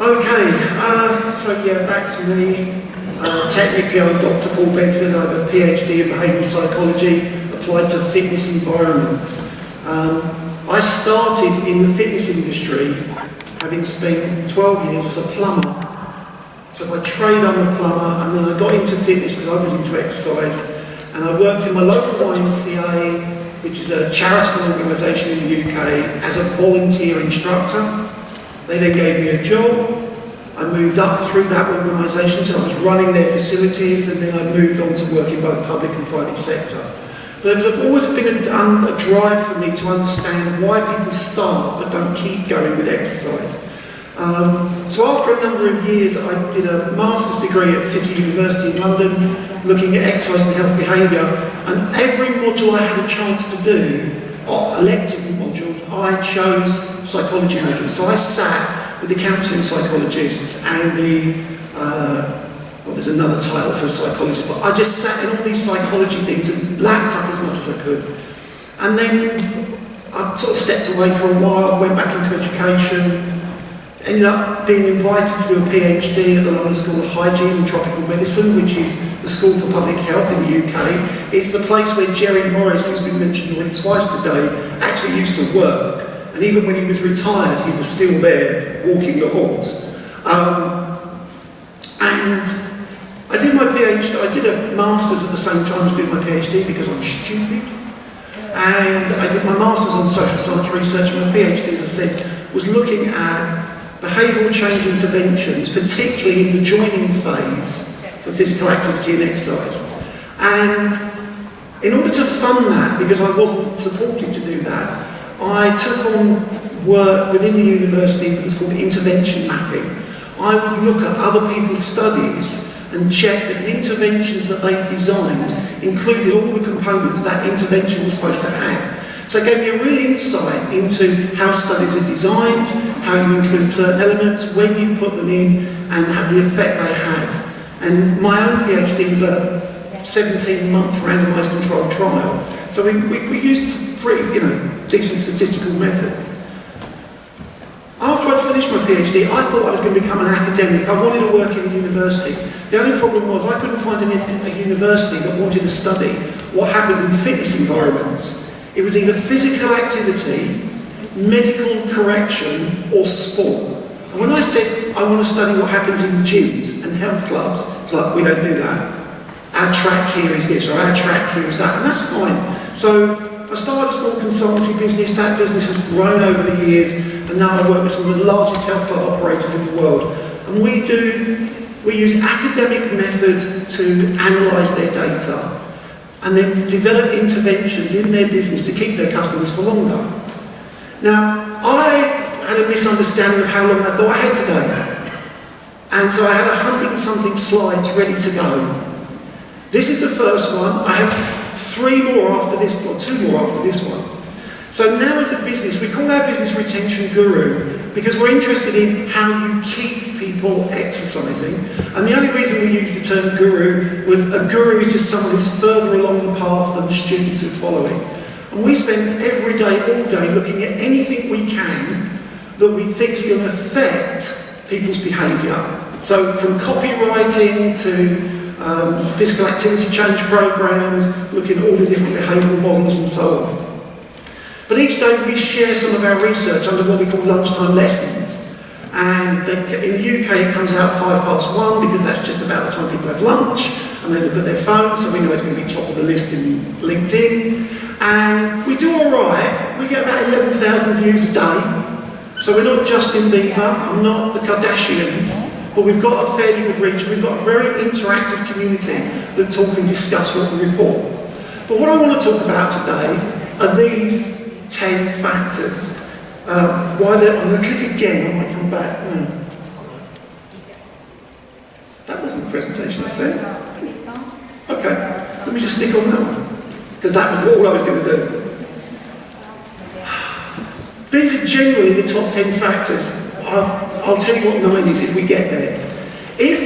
Okay, so yeah, back to me. Technically, I'm Dr. Paul Bedford. I have a PhD in behavioural psychology applied to fitness environments. I started in the fitness industry having spent 12 years as a plumber. So by trade, I'm a plumber, and then I got into fitness because I was into exercise. And I worked in my local ISCA, which is a charitable organisation in the UK, as a volunteer instructor. They then gave me a job. I moved up through that organisation, so I was running their facilities, and then I moved on to work in both public and private sector. But there's always been a drive for me to understand why people start but don't keep going with exercise. So after a number of years, I did a master's degree at City University in London, looking at exercise and health behaviour, and every module I had a chance to do, elective modules, I chose psychology modules. So I sat with the counselling psychologists and well, there's another title for psychologists, but I just sat in all these psychology things and lapped up as much as I could. And then I sort of stepped away for a while, went back into education, ended up being invited to do a PhD at the London School of Hygiene and Tropical Medicine, which is the School for Public Health in the UK. It's the place where Jerry Morris, who's been mentioned already twice today, actually used to work. And even when he was retired, he was still there, walking the halls. And I did my PhD, I did a master's at the same time as doing my PhD because I'm stupid. And I did my master's on social science research, and my PhD, as I said, was looking at behavioural change interventions, particularly in the joining phase for physical activity and exercise. And in order to fund that, because I wasn't supported to do that, I took on work within the university that was called intervention mapping. I would look at other people's studies and check that the interventions that they designed included all the components that intervention was supposed to have. So it gave me a real insight into how studies are designed, how you include certain elements, when you put them in, and the effect they have. And my own PhD was a 17-month randomised controlled trial. So we used pretty, decent statistical methods. After I'd finished my PhD, I thought I was going to become an academic. I wanted to work in a university. The only problem was I couldn't find a university that wanted to study what happened in fitness environments. It was either physical activity, medical correction, or sport. And when I said I want to study what happens in gyms and health clubs, it's like, we don't do that. Our track here is this, or our track here is that, and that's fine. So I started a small consultancy business. That business has grown over the years, and now I work with some of the largest health club operators in the world. And we use academic method to analyse their data and then develop interventions in their business to keep their customers for longer. Now, I had a misunderstanding of how long I thought I had today. And so I had 100 and something slides ready to go. This is the first one. I have 3 more after this, or 2 more after this one. So now as a business, we call our business Retention Guru because we're interested in how you keep people exercising. And the only reason we use the term guru was a guru is just someone who's further along the path than the students who are following. And we spend every day, all day, looking at anything we can that we think is going to affect people's behaviour. So from copywriting to physical activity change programs, looking at all the different behavioural models and so on. But each day we share some of our research under what we call lunchtime lessons. And in the UK it comes out 1:05 because that's just about the time people have lunch, and they look at their phones, so we know it's going to be top of the list in LinkedIn. And we do alright, we get about 11,000 views a day. So we're not Justin Bieber, I'm not the Kardashians, but we've got a fairly good reach. We've got a very interactive community that talk and discuss what we report. But what I want to talk about today are these 10 factors. I'm going to click again, I might come back. No. That wasn't the presentation I said. Okay, let me just stick on that one, because that was all I was going to do. These are generally the top 10 factors. I'll tell you what 9 is if we get there. If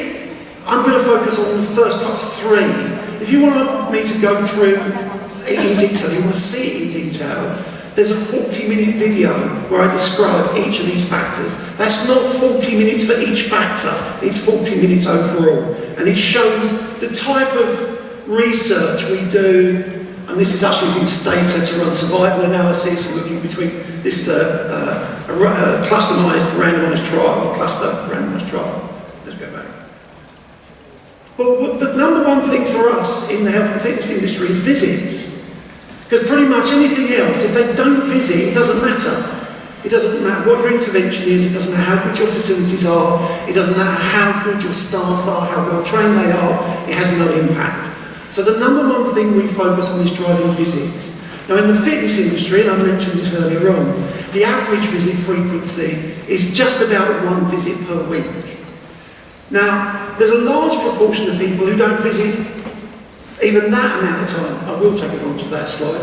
I'm going to focus on the first perhaps 3, if you want me to go through it in detail, you want to see it in detail, there's a 40-minute video where I describe each of these factors. That's not 40 minutes for each factor, it's 40 minutes overall. And it shows the type of research we do, and this is us using Stata to run survival analysis and looking between, this is a clusterized randomized trial, cluster randomized trial. Let's go back. But the number one thing for us in the health and fitness industry is visits. Because pretty much anything else, if they don't visit, it doesn't matter. It doesn't matter what your intervention is, it doesn't matter how good your facilities are, it doesn't matter how good your staff are, how well trained they are, it has no impact. So the number one thing we focus on is driving visits. Now in the fitness industry, and I mentioned this earlier on, the average visit frequency is just about 1 visit per week. Now, there's a large proportion of people who don't visit even that amount of time. I will take it on to that slide.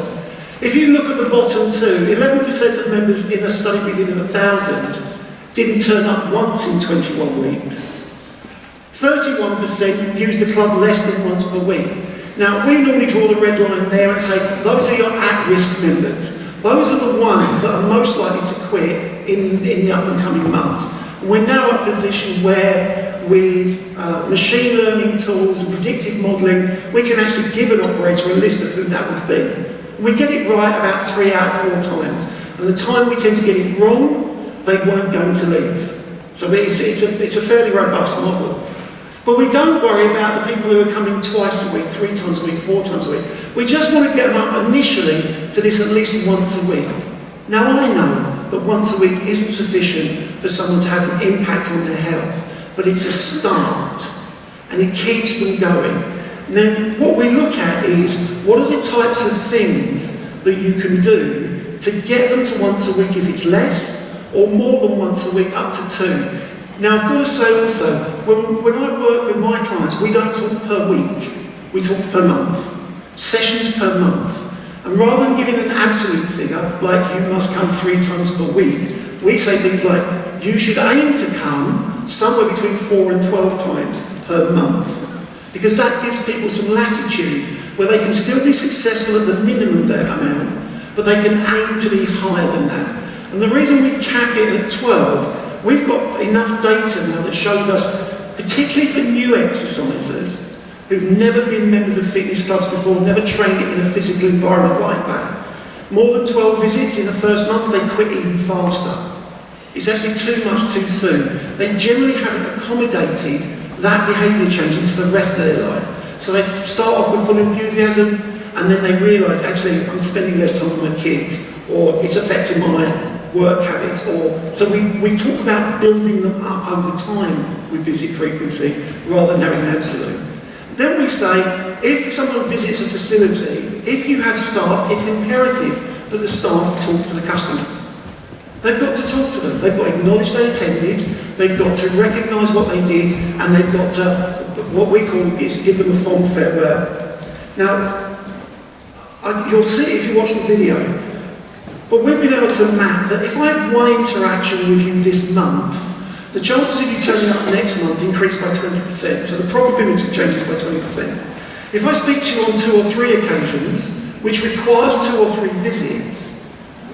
If you look at the bottom two, 11% of members in a study we did in 1,000 didn't turn up once in 21 weeks. 31% used the club less than once per week. Now, we normally draw the red line there and say, those are your at-risk members. Those are the ones that are most likely to quit in the up and coming months. And we're now at a position where with machine learning tools and predictive modelling, we can actually give an operator a list of who that would be. And we get it right about 3 out of 4 times. And the time we tend to get it wrong, they weren't going to leave. So it's a fairly robust model. But we don't worry about the people who are coming twice a week, 3 times a week, 4 times a week. We just want to get them up initially to this at least once a week. Now I know that once a week isn't sufficient for someone to have an impact on their health, but it's a start, and it keeps them going. Now, what we look at is, what are the types of things that you can do to get them to once a week if it's less, or more than once a week up to 2. Now, I've got to say also, when I work with my clients, we don't talk per week, we talk per month. Sessions per month. And rather than giving an absolute figure, like you must come 3 times per week, we say things like, you should aim to come somewhere between 4 and 12 times per month. Because that gives people some latitude where they can still be successful at the minimum there amount, but they can aim to be higher than that. And the reason we cap it at 12, we've got enough data now that shows us, particularly for new exercisers, who've never been members of fitness clubs before, never trained it in a physical environment like that. More than 12 visits in the first month, they quit even faster. It's actually too much too soon. They generally haven't accommodated that behaviour change into the rest of their life. So they start off with full enthusiasm, and then they realise, actually, I'm spending less time with my kids, or it's affecting my work habits, or so we talk about building them up over time with visit frequency, rather than having an absolute. Then we say, if someone visits a facility, if you have staff, it's imperative that the staff talk to the customers. They've got to talk to them. They've got to acknowledge they attended, they've got to recognise what they did, and they've got to, what we call is give them a fond farewell. Now, you'll see if you watch the video, but we've been able to map that if I have 1 interaction with you this month, the chances of you turning up next month increase by 20%, so the probability changes by 20%. If I speak to you on 2 or 3 occasions, which requires 2 or 3 visits,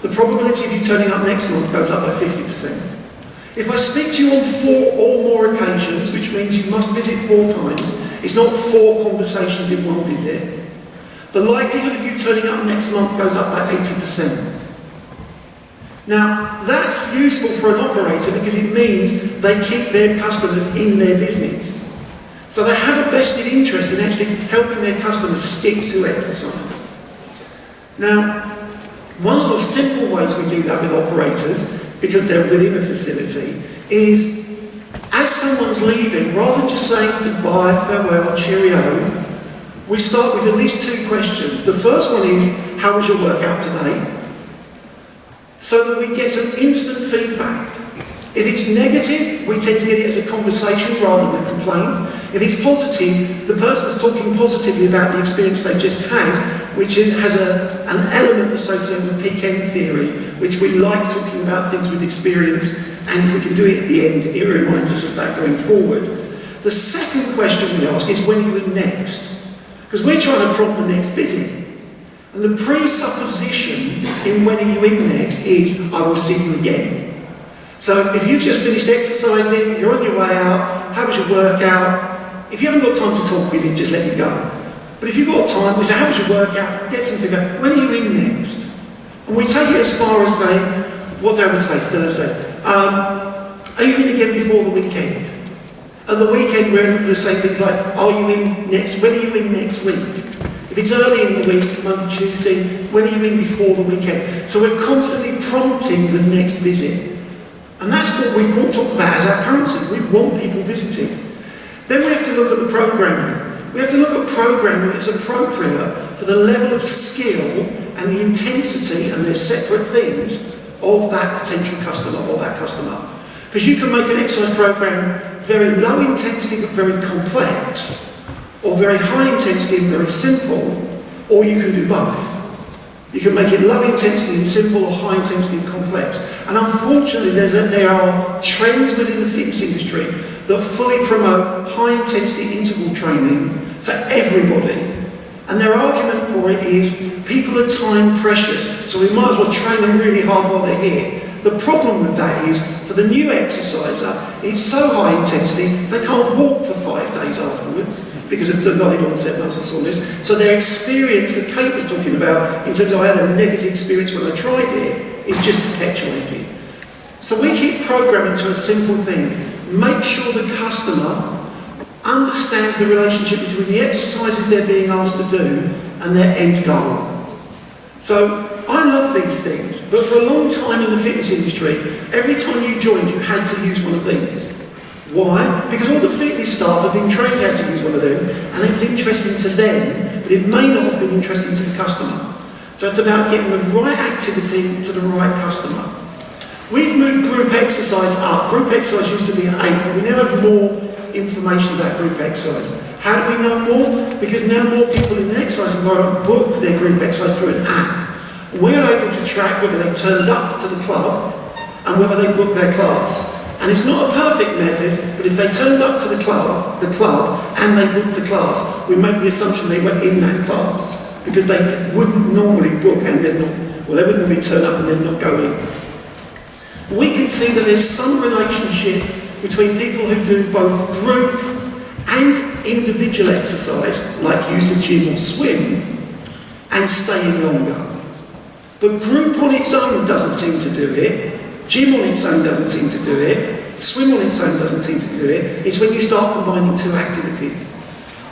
the probability of you turning up next month goes up by 50%. If I speak to you on 4 or more occasions, which means you must visit 4 times, it's not 4 conversations in 1 visit, the likelihood of you turning up next month goes up by 80%. Now, that's useful for an operator because it means they keep their customers in their business. So they have a vested interest in actually helping their customers stick to exercise. Now, one of the simple ways we do that with operators, because they're within a facility, is as someone's leaving, rather than just saying goodbye, farewell, cheerio, we start with at least 2 questions. The first one is, how was your workout today? So that we get some instant feedback. If it's negative, we tend to get it as a conversation rather than a complaint. If it's positive, the person's talking positively about the experience they just had, which has an element associated with peak end theory, which we like talking about things with experience, and if we can do it at the end, it reminds us of that going forward. The second question we ask is, when are you in next? Because we're trying to prompt the next visit. And the presupposition in when are you in next is, I will see you again. So if you've just finished exercising, you're on your way out, how was your workout? If you haven't got time to talk with it, just let it go. But if you've got time, we say, how was your workout? Get some figure, when are you in next? And we take it as far as saying, what day are we today? Thursday. Are you in again before the weekend? At the weekend, we're able to say things like, are you in next, when are you in next week? If it's early in the week, Monday, Tuesday, when are you in before the weekend? So we're constantly prompting the next visit. And that's what we've got to talk about as our currency. We want people visiting. Then we have to look at the programming. We have to look at programming that's appropriate for the level of skill and the intensity, and they're separate things, of that potential customer or that customer. Because you can make an exercise program very low intensity but very complex, or very high intensity and very simple, or you can do both. You can make it low intensity and simple, or high intensity and complex. And unfortunately, there are trends within the fitness industry that fully promote high intensity interval training for everybody. And their argument for it is, people are time precious, so we might as well train them really hard while they're here. The problem with that is, for the new exerciser, it's so high intensity, they can't walk for 5 days afterwards because of delayed onset muscle soreness. So their experience that Kate was talking about, in terms of I had a negative experience when I tried it, is just perpetuated. So we keep programming to a simple thing. Make sure the customer understands the relationship between the exercises they're being asked to do and their end goal. So I love these things, but for a long time in the fitness industry, every time you joined, you had to use one of these. Why? Because all the fitness staff have been trained how to use one of them, and it was interesting to them, but it may not have been interesting to the customer. So it's about getting the right activity to the right customer. We've moved group exercise up. Group exercise used to be at 8, but we now have more information about group exercise. How do we know more? Because now more people in the exercise environment book their group exercise through an app. We're able to track whether they turned up to the club and whether they booked their class. And it's not a perfect method, but if they turned up to the club and they booked a class, we make the assumption they were in that class, because they wouldn't normally book and then not, well, they wouldn't normally turn up and then not go in. We can see that there's some relationship between people who do both group and individual exercise, like use the gym or swim, and staying longer. But group on its own doesn't seem to do it, gym on its own doesn't seem to do it, swim on its own doesn't seem to do it. It's when you start combining two activities.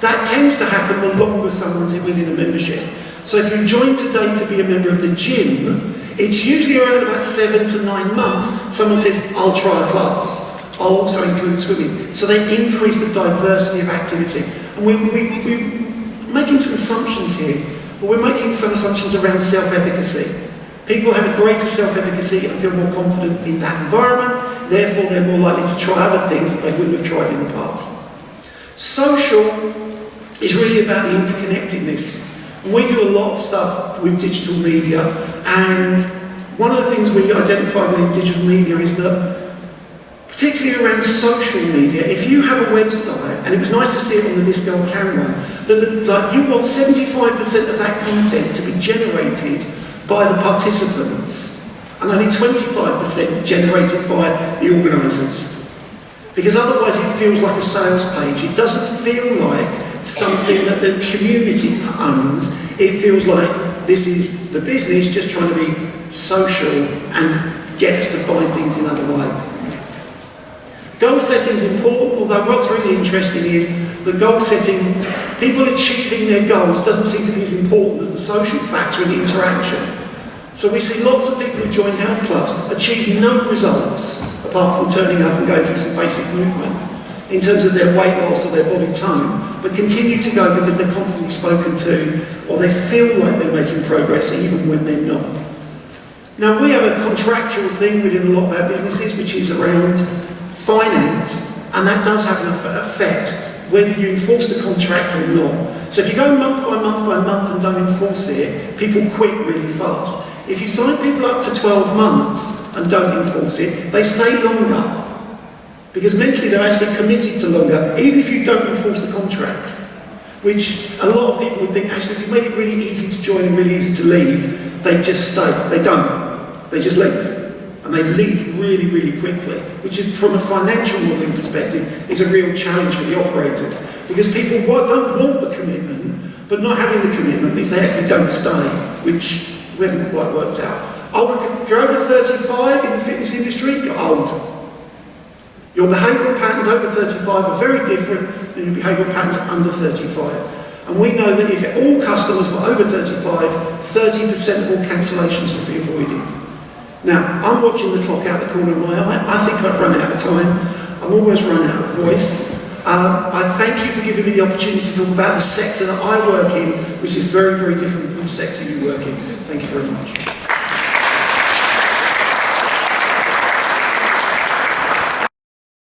That tends to happen the longer someone's within a membership. So if you join today to be a member of the gym, it's usually around about 7 to 9 months, someone says, I'll try a class. I'll also include swimming. So they increase the diversity of activity. And we're making some assumptions here, but we're making some assumptions around self-efficacy. People have a greater self-efficacy and feel more confident in that environment, therefore they're more likely to try other things that they wouldn't have tried in the past. Social is really about the interconnectedness. And we do a lot of stuff with digital media, and one of the things we identify within digital media is that, particularly around social media, if you have a website, and it was nice to see it on the Disco camera, that you want 75% of that content to be generated by the participants, and only 25% generated by the organisers. Because otherwise it feels like a sales page. It doesn't feel like something that the community owns. It feels like this is the business just trying to be social and get us to buy things in other ways. Goal setting is important, although what's really interesting is the goal setting, people achieving their goals doesn't seem to be as important as the social factor and the interaction. So we see lots of people who join health clubs achieve no results apart from turning up and going through some basic movement in terms of their weight loss or their body tone, but continue to go because they're constantly spoken to, or they feel like they're making progress even when they're not. Now we have a contractual thing within a lot of our businesses which is around finance, and that does have an effect whether you enforce the contract or not. So if you go month by month by month and don't enforce it, people quit really fast. If you sign people up to 12 months and don't enforce it, they stay longer. Because mentally they're actually committed to longer, even if you don't enforce the contract. which a lot of people would think, actually, if you made it really easy to join and really easy to leave, they just stay. They don't. They just leave. And they leave really, really quickly, which is, from a financial modelling perspective, is a real challenge for the operators. Because people don't want the commitment, but not having the commitment means they actually don't stay, which we haven't quite worked out. If you're over 35 in the fitness industry, you're old. Your behavioural patterns over 35 are very different than your behavioural patterns under 35. And we know that if all customers were over 35, 30% of all cancellations would be avoided. Now, I'm watching the clock out the corner of my eye. I think I've run out of time. I'm almost run out of voice. I thank you for giving me the opportunity to talk about the sector that I work in, which is very, very different from the sector you work in. Thank you very much.